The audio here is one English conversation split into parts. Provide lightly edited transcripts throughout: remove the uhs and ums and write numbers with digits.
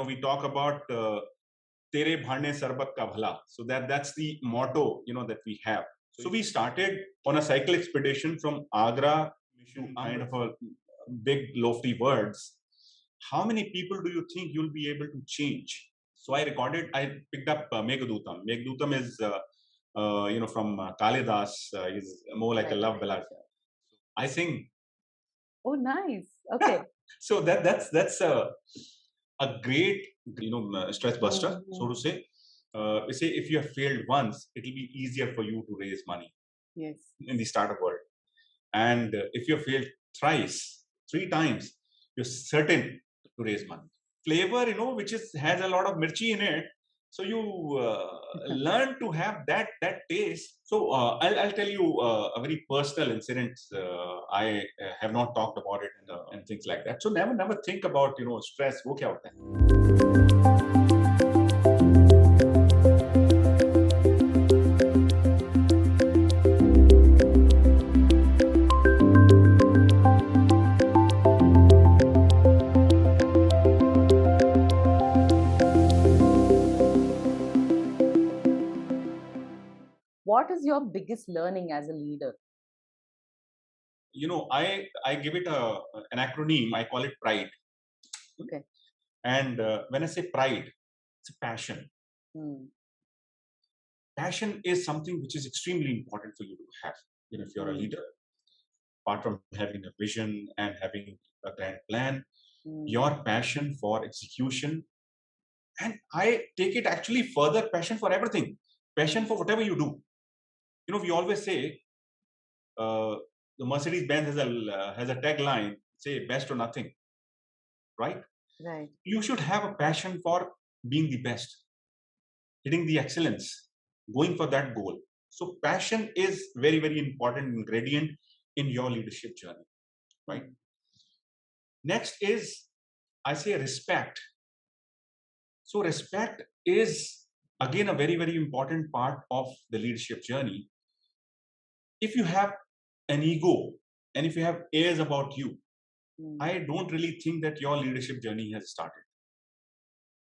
we talk about tere bhane sarbat ka bhala. So that's the motto, that we have. So we started on a cycle expedition from Agra to kind of a big lofty words. How many people do you think you'll be able to change? So I picked up Meghadutam. Meghadutam is from Kalidas. Is more like a love ballad. I sing. Oh, nice. Okay. So that's a great stress buster, so to say. We say if you have failed once, it will be easier for you to raise money. Yes. In the startup world, and if you have failed thrice, 3 times, you're certain to raise money. Flavor, which has a lot of mirchi in it, so you learn to have that taste. So I'll tell you a very personal incident. I have not talked about it and things like that. So never think about stress. Wo kya hota hai? What is your biggest learning as a leader? I give it an acronym. I call it pride. Okay. And when I say pride, it's a passion. Passion is something which is extremely important for you to have. If you're a leader, apart from having a vision and having a grand plan, your passion for execution, and I take it actually further, passion for everything, passion for whatever you do. We always say the Mercedes-Benz has a tagline, say best or nothing, right? Right. You should have a passion for being the best, hitting the excellence, going for that goal. So passion is very, very important ingredient in your leadership journey, right? Next is, I say, respect. So respect is again a very, very important part of the leadership journey. If you have an ego and if you have airs about you, I don't really think that your leadership journey has started.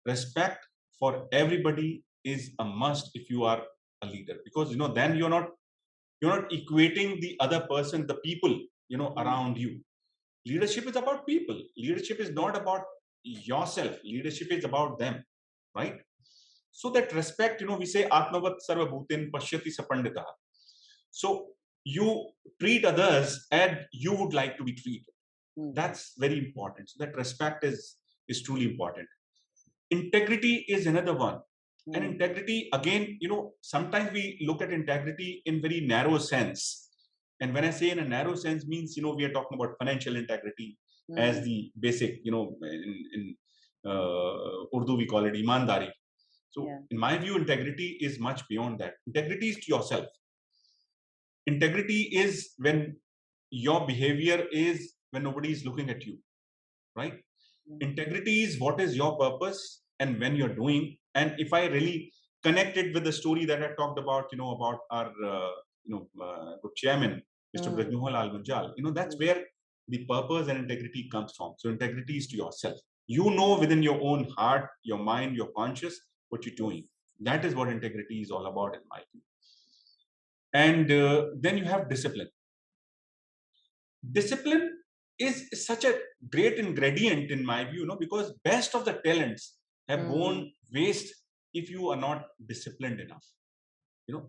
Respect for everybody is a must if you are a leader, because then you're not equating the other person, the people around you. Leadership is about people. Leadership is not about yourself. Leadership is about them, right? So that respect, we say atmavat sarva bhutin pashyati sapandita. So you treat others as you would like to be treated. That's very important. So that respect is truly important. Integrity is another one. And integrity, again, sometimes we look at integrity in very narrow sense. And when I say in a narrow sense means, we are talking about financial integrity as the basic, in Urdu we call it imandari. So in my view, integrity is much beyond that. Integrity is to yourself. Integrity is when your behavior is when nobody is looking at you, right? Integrity is what is your purpose and when you're doing. And if I really connect it with the story that I talked about, about our good chairman, Mr. Brajmohan Lal Munjal, that's where the purpose and integrity comes from. So integrity is to yourself. Within your own heart, your mind, your conscious, what you're doing. That is what integrity is all about in my view. And then you have discipline. Discipline is such a great ingredient in my view, because best of the talents have gone waste if you are not disciplined enough.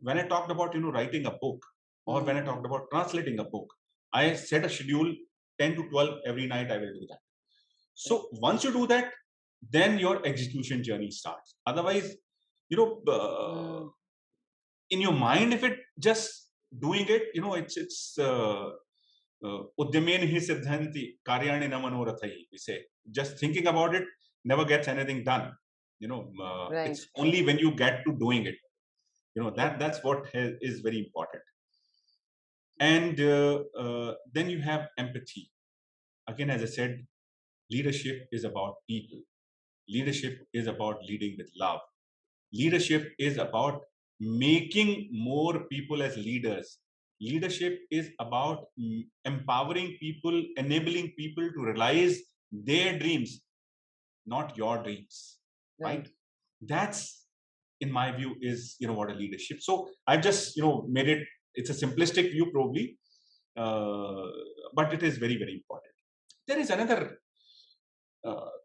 When I talked about, writing a book, or when I talked about translating a book, I set a schedule 10 to 12 every night. I will do that. So once you do that, then your execution journey starts. Otherwise, in your mind, if it just doing it, it's Udyameni hi siddhanti karyani na manorathahi. We say just thinking about it never gets anything done. Right. It's only when you get to doing it. That's what is very important. And then you have empathy. Again, as I said, leadership is about people. Leadership is about leading with love. Leadership is about making more people as leaders. Leadership is about empowering people, enabling people to realize their dreams. not your dreams, right? That's, in my view, is what a leadership. So I've just made it. It's a simplistic view, probably, but it is very, very important. There is another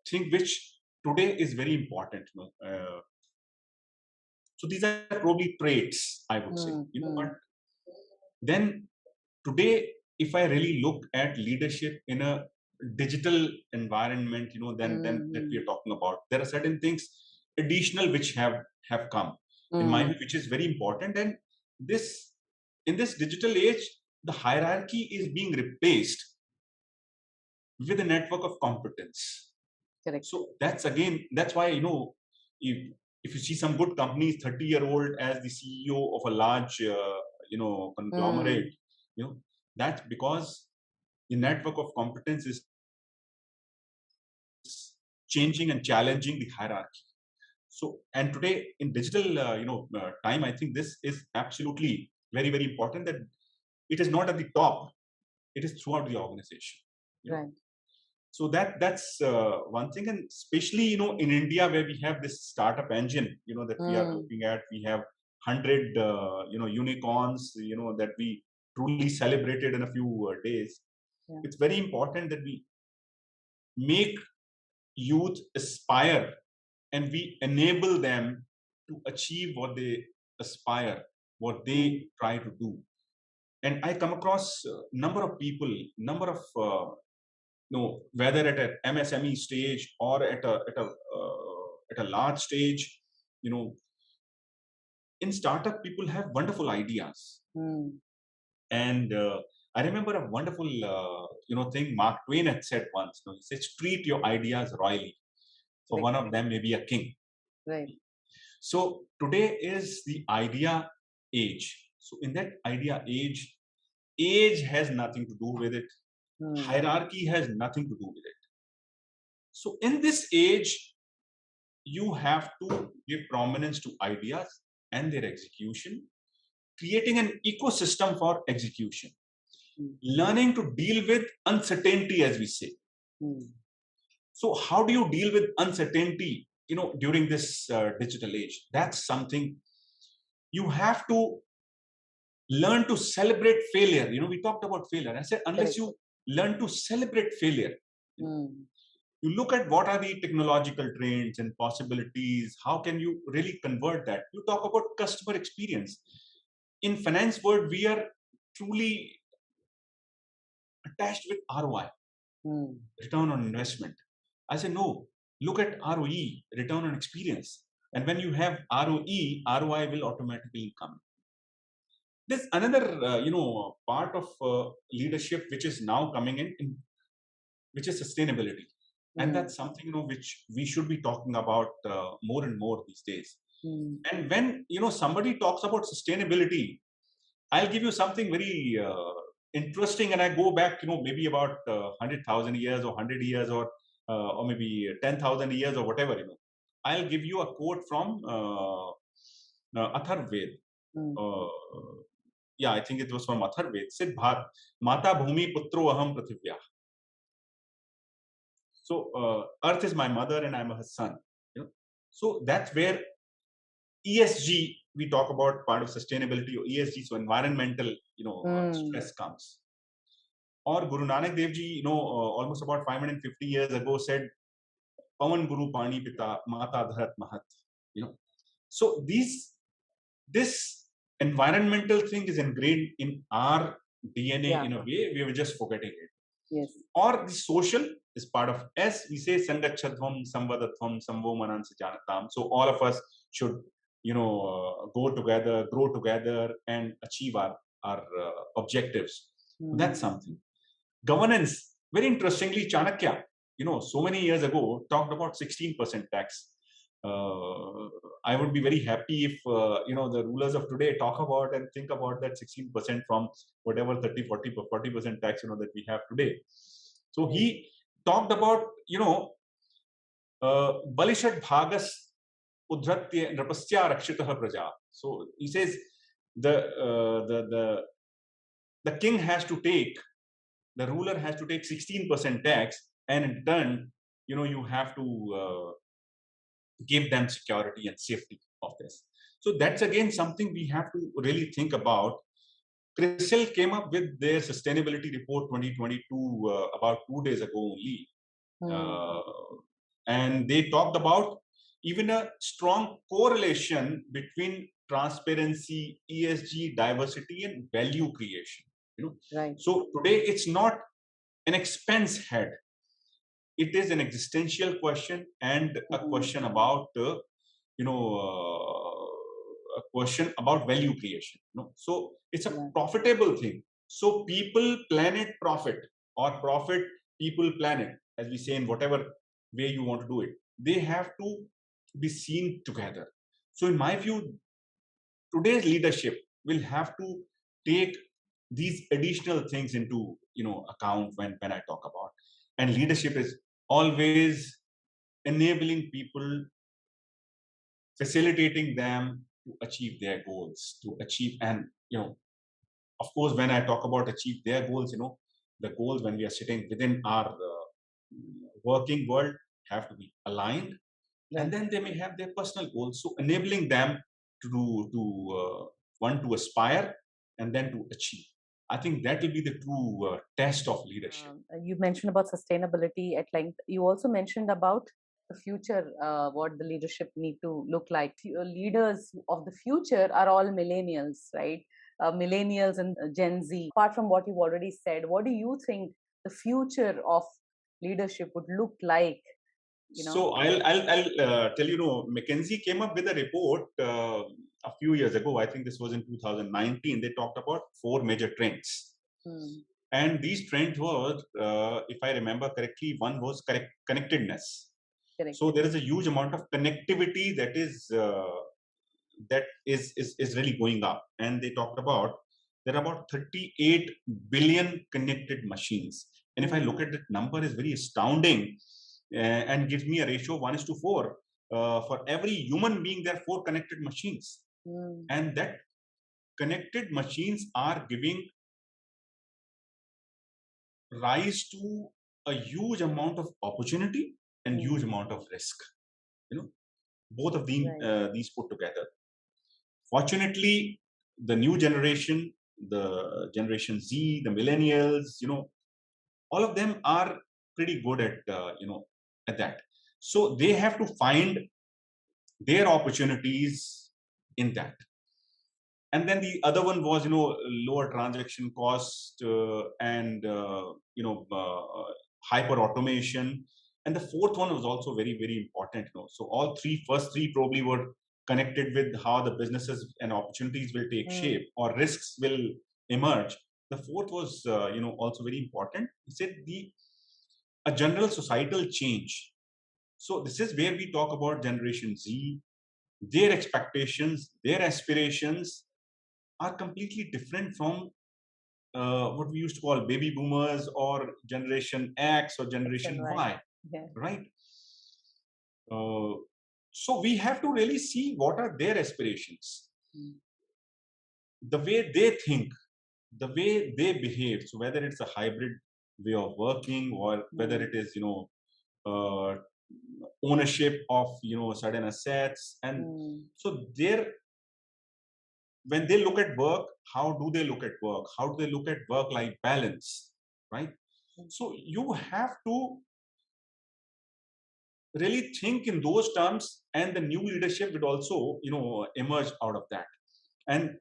thing which today is very important. So these are probably traits, I would say. But then today, if I really look at leadership in a digital environment, then that we are talking about, there are certain things additional which have come in my view, which is very important. And this, in this digital age, the hierarchy is being replaced with a network of competence. Correct. So that's why if you see some good companies, 30-year-old as the CEO of a large conglomerate, that's because the network of competence is changing and challenging the hierarchy. So, and today in digital time, I think this is absolutely very, very important, that it is not at the top, it is throughout the organization. Right. So that's one thing. And especially in India, where we have this startup engine that we are looking at, we have 100 unicorns that we truly celebrated in a few days. It's very important that we make youth aspire and we enable them to achieve what they aspire, what they try to do. And I come across a number of people, number of whether at an MSME stage or at a large stage, in startup, people have wonderful ideas. And I remember a wonderful thing Mark Twain had said once. He says, "Treat your ideas royally, for one of them may be a king." Right. So today is the idea age. So in that idea age has nothing to do with it. Hierarchy has nothing to do with it. So in this age, you have to give prominence to ideas and their execution, creating an ecosystem for execution, learning to deal with uncertainty, as we say. So how do you deal with uncertainty, during this digital age? That's something you have to learn to celebrate failure. We talked about failure. I said, unless you learn to celebrate failure, you look at what are the technological trends and possibilities. How can you really convert that? You talk about customer experience. In finance world, we are truly attached with ROI, return on investment. I say, no, look at ROE, return on experience. And when you have ROE, ROI will automatically come. There's another, part of leadership which is now coming in, which is sustainability. And that's something, which we should be talking about more and more these days. And when, somebody talks about sustainability, I'll give you something very interesting. And I go back, maybe about 100,000 years or 100 years or maybe 10,000 years or whatever, I'll give you a quote from Atharvaved. Yeah, I think it was from Atharvaved. It said, Mata Bhumi Putro Aham Prithivya. So Earth is my mother and I'm her son. So that's where ESG, we talk about part of sustainability or ESG, so environmental, stress comes. Or Guru Nanak Dev Ji, almost about 550 years ago said, Pavan Guru Pani Pita, Mata Dharat Mahat. So this environmental thing is ingrained in our DNA in a way we were just forgetting it. Yes. Or the social is part of S. We say Sangachadvam, Samvadatvam, Samvo Manansa Janatam. So all of us should, go together, grow together, and achieve our objectives. That's something. Governance, very interestingly, Chanakya, so many years ago, talked about 16% tax. I would be very happy if, the rulers of today talk about and think about that 16% from whatever 30, 40% tax, that we have today. So he talked about, Balishat Bhagas Udhratya Nrapasya Rakshitah Praja. So he says the king has to take, the ruler has to take 16% tax, and in turn, you have to give them security and safety of this. So that's again something we have to really think about. CRISIL came up with their sustainability report 2022 about 2 days ago only. Uh, and they talked about even a strong correlation between transparency, ESG, diversity, and value creation. Right. So today it's not an expense head; it is an existential question and a question about a question about value creation. So it's a profitable thing. So people, planet, profit, or profit, people, planet, as we say in whatever way you want to do it. They have to be seen together. So in my view, today's leadership will have to take these additional things into account when I talk about. And leadership is always enabling people, facilitating them to achieve their goals, to achieve. And of course, when I talk about achieve their goals, the goals when we are sitting within our working world have to be aligned. And then they may have their personal goals, so enabling them to one, to aspire, and then to achieve. I think that will be the true test of leadership. You mentioned about sustainability at length. You also mentioned about the future, what the leadership need to look like. Leaders of the future are all millennials, right? Millennials and Gen Z. Apart from what you've already said, what do you think the future of leadership would look like? So I'll tell McKinsey came up with a report a few years ago. I think this was in 2019. They talked about 4 major trends. And these trends were, if I remember correctly, one was connectedness. So there is a huge amount of connectivity that is really going up. And they talked about there are about 38 billion connected machines. And if I look at that number, is very astounding, and gives me a ratio of 1:4. For every human being, there are 4 connected machines. And that connected machines are giving rise to a huge amount of opportunity and huge amount of risk. Both of these put together. Fortunately, the new generation, the Generation Z, the millennials, all of them are pretty good at that. So they have to find their opportunities in that. And then the other one was, lower transaction cost and, hyper automation. And the fourth one was also very, very important. So all first three probably were connected with how the businesses and opportunities will take shape or risks will emerge. The fourth was, also very important. He said a general societal change. So this is where we talk about Generation Z. Their expectations, their aspirations are completely different from what we used to call baby boomers or Generation X or Generation Y, right? So we have to really see what are their aspirations, the way they think, the way they behave. So whether it's a hybrid way of working or whether it is, ownership of, certain assets. And so when they look at work, how do they look at work? How do they look at work-life balance, right? So you have to really think in those terms, and the new leadership would also, emerge out of that. And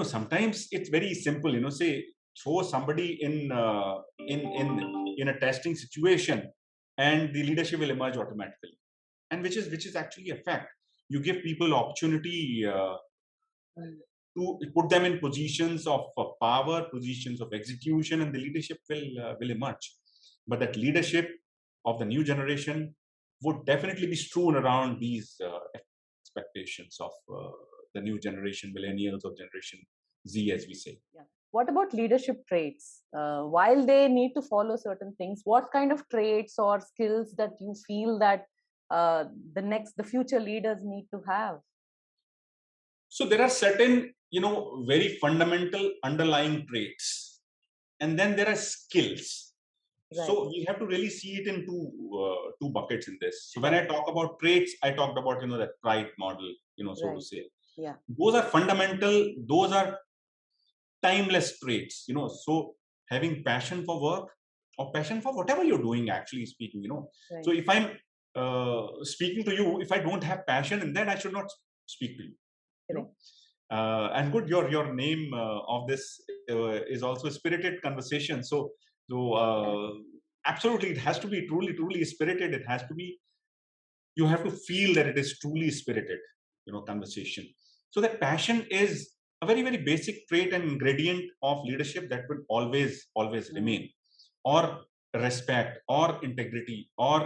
sometimes it's very simple. Say throw somebody in a testing situation, and the leadership will emerge automatically, and which is actually a fact. You give people opportunity to put them in positions of power, positions of execution, and the leadership will emerge. But that leadership of the new generation would definitely be strewn around these expectations of the new generation, millennials or Generation Z, as we say. Yeah. What about leadership traits? While they need to follow certain things, what kind of traits or skills that you feel that the future leaders need to have? So there are certain, very fundamental underlying traits, and then there are skills. Right. So we have to really see it in two buckets in this. So when Sure. I talk about traits, I talked about that pride model, so to Right. say. Yeah. Those are fundamental. Those are timeless traits. So having passion for work or passion for whatever you're doing, actually speaking. Right. So if I'm speaking to you, if I don't have passion, and then I should not speak to you. You know. Correct. And good, your name of this is also spirited conversation. So Yeah. absolutely, it has to be truly spirited. It has to be. You have to feel that it is truly spirited. Conversation. So that passion is a very basic trait and ingredient of leadership that will always Mm. remain, or respect, or integrity, or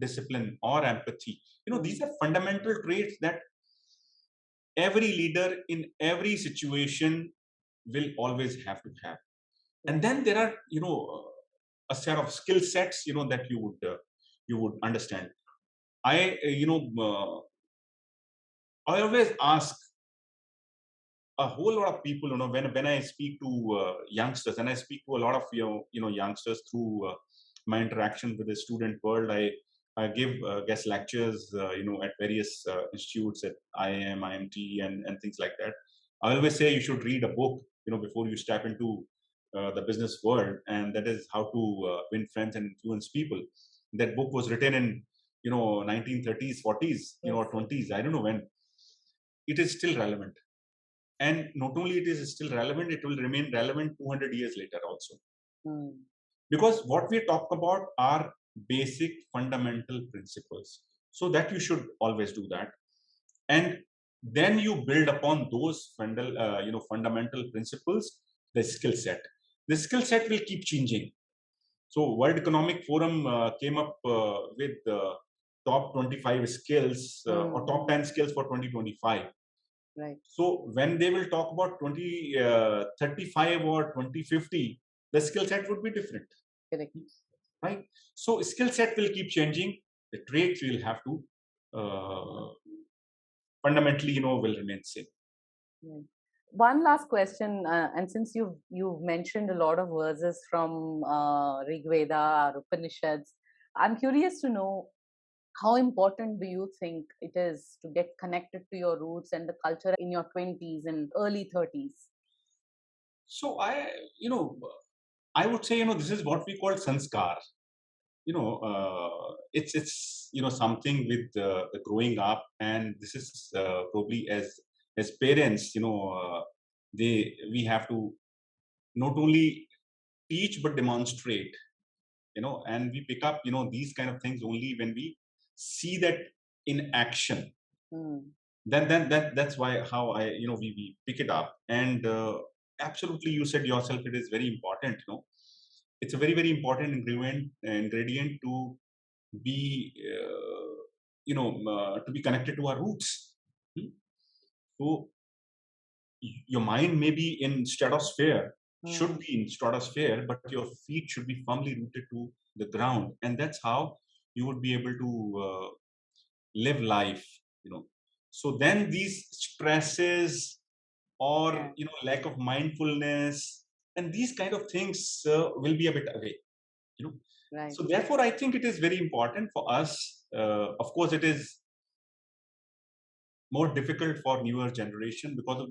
discipline, or empathy. Mm. These are fundamental traits that every leader in every situation will always have to have. And Right. then there are a set of skill sets that you would understand. I always ask a whole lot of people, when I speak to youngsters, and I speak to a lot of youngsters through my interaction with the student world. I give guest lectures at various institutes at IIM, IMT, and things like that. I always say you should read a book before you step into the business world, and that is How to Win Friends and Influence People. That book was written in 1930s, 40s, Yes. or 20s, I don't know when. It is still relevant, and not only it is still relevant, it will remain relevant 200 years later also. Mm. Because what we talk about are basic fundamental principles. So that you should always do that. And then you build upon those fundamental principles, the skill set. The skill set will keep changing. So World Economic Forum came up with top 25 skills or top Mm. 10 skills for 2025. Right. So when they will talk about 2035 or 2050, the skill set would be different, Correct. right? So skill set will keep changing. The traits will have to uh, fundamentally, will remain same. Right. One last question, and since you've mentioned a lot of verses from Rig Veda or Upanishads, I'm curious to know how important do you think it is to get connected to your roots and the culture in your 20s and early 30s? So I would say, this is what we call sanskar. It's something with the growing up, and this is probably as parents, we have to not only teach but demonstrate, and we pick up these kind of things only when we see that in action. Mm. That's why how we pick it up. And absolutely, you said yourself, it is very important. It's a very important ingredient to be to be connected to our roots. Hmm? So your mind may be in stratosphere, should Mm. be in stratosphere, but your feet should be firmly rooted to the ground, and that's how you would be able to live life. So then these stresses, or Yeah. lack of mindfulness, and these kind of things will be a bit away. you know Right. so therefore I think it is very important for us. Of course, it is more difficult for newer generation because of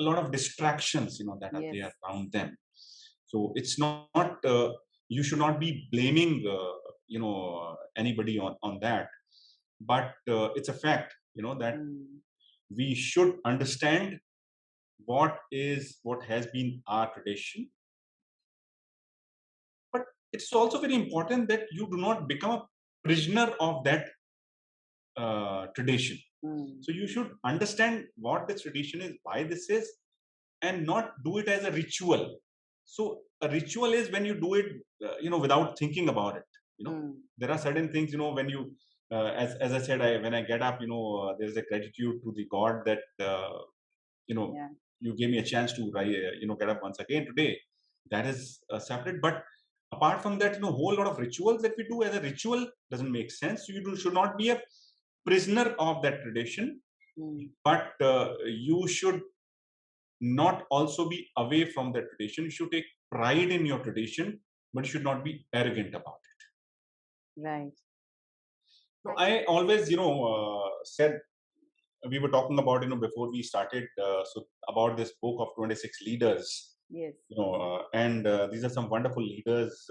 a lot of distractions that are Yes. there around them. So it's not you should not be blaming anybody on that, but it's a fact that Mm. we should understand what has been our tradition. But it's also very important that you do not become a prisoner of that tradition. Mm. So you should understand what this tradition is, why this is, and not do it as a ritual. So a ritual is when you do it, without thinking about it. Mm. There are certain things, when you, as I said, when I get up, there's a gratitude to the God that, Yeah. you gave me a chance to, get up once again today. That is separate. But apart from that, whole lot of rituals that we do as a ritual doesn't make sense. Should not be a prisoner of that tradition, Mm. but you should not also be away from that tradition. You should take pride in your tradition, but you should not be arrogant about it. Right. So I always, said, we were talking about, before we started, so about this book of 26 leaders, Yes. and these are some wonderful leaders.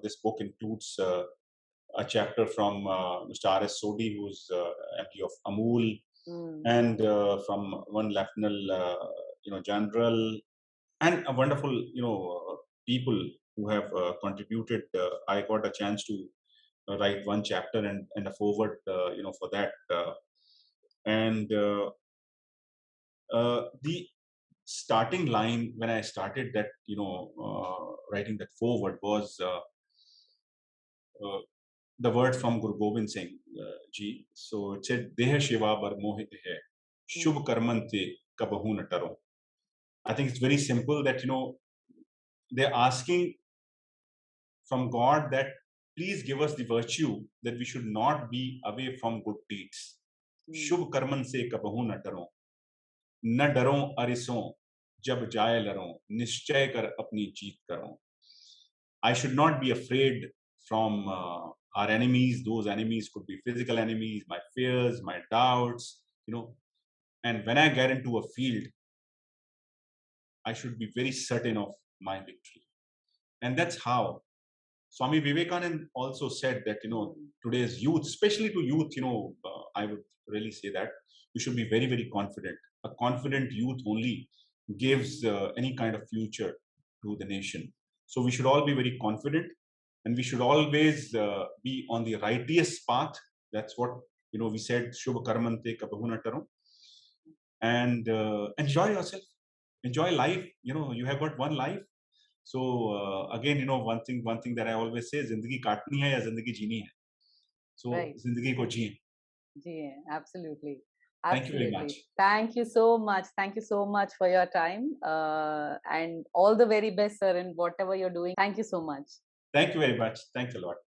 This book includes a chapter from Mr. R.S. Sodhi, who's MD of Amul, and from one Lieutenant, General, and a wonderful, people who have contributed. I got a chance to write one chapter and a forward, for that. And the starting line when I started that, writing that forward was the word from Guru Gobind Singh ji. So it said, "Deha Shiva bar mohit hai, shubh karman te kabahu na taro." I think it's very simple that, they're asking from God that please give us the virtue that we should not be away from good deeds. Shubh karman se kabahu na taro. न डरों अरिसों जब जाए लरों निश्चय कर अपनी जीत करो. I should not be afraid from our enemies. Those enemies could be physical enemies, my fears, my doubts, and when I get into a field, I should be very certain of my victory. And that's how Swami Vivekananda also said that, today's youth, especially to youth, I would really say that you should be very, very confident. A confident youth only gives any kind of future to the nation. So we should all be very confident, and we should always be on the righteous path. That's what, we said, Shubha Karmante Kabahuna Taram. And enjoy yourself, enjoy life. You have got one life. So again, one thing that I always say, zindagi kaatni hai ya zindagi jeeni hai. So Right. zindagi ko jiye. Absolutely. Thank you very much. Thank you so much. Thank you so much for your time. And all the very best, sir, in whatever you're doing. Thank you so much. Thank you very much. Thanks a lot.